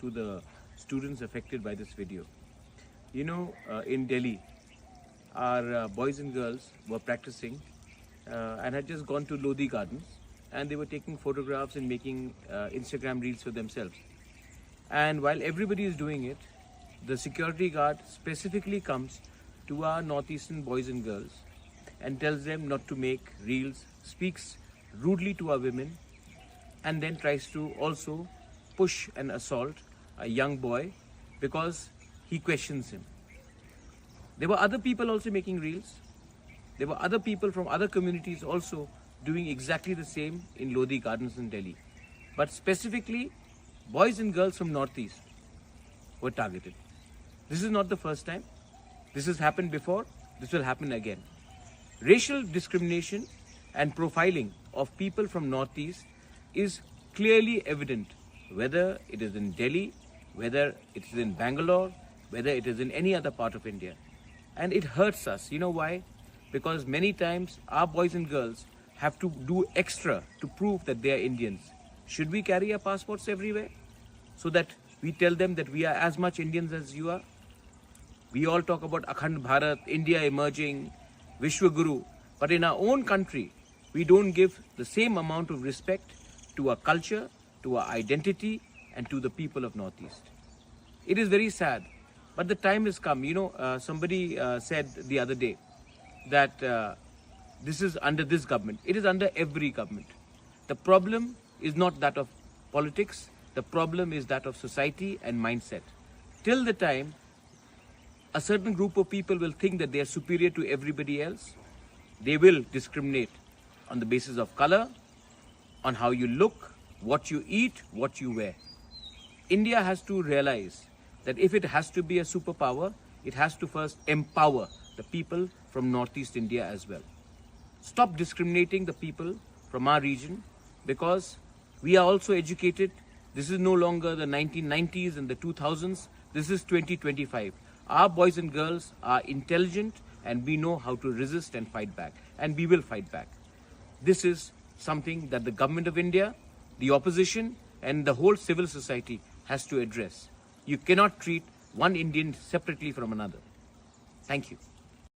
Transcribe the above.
to the students affected by this video. In Delhi, our boys and girls were practicing and had just gone to Lodi Gardens, and they were taking photographs and making Instagram reels for themselves. And while everybody is doing it, the security guard specifically comes to our northeastern boys and girls and tells them not to make reels, speaks rudely to our women, and then tries to also push and assault a young boy because he questions him. There were other people also making reels. There were other people from other communities also doing exactly the same in Lodi Gardens in Delhi. But specifically, boys and girls from Northeast were targeted. This is not the first time. This has happened before. This will happen again. Racial discrimination and profiling of people from Northeast is clearly evident, whether it is in Delhi, whether it is in Bangalore, whether it is in any other part of India. And it hurts us. You know why? Because many times our boys and girls have to do extra to prove that they are Indians. Should we carry our passports everywhere so that we tell them that we are as much Indians as you are? We all talk about Akhand Bharat, India emerging, Vishwa Guru, but in our own country, we don't give the same amount of respect to our culture, to our identity, and to the people of Northeast. It is very sad, but the time has come. Somebody said the other day that this is under this government. It is under every government. The problem is not that of politics. The problem is that of society and mindset. Till the time a certain group of people will think that they are superior to everybody else, they will discriminate on the basis of color, on how you look, what you eat, what you wear. India has to realize that if it has to be a superpower, it has to first empower the people from Northeast India as well. Stop discriminating the people from our region, because we are also educated. This is no longer the 1990s and the 2000s. This is 2025. Our boys and girls are intelligent, and we know how to resist and fight back. And we will fight back. This is something that the government of India, the opposition, and the whole civil society has to address. You cannot treat one Indian separately from another. Thank you.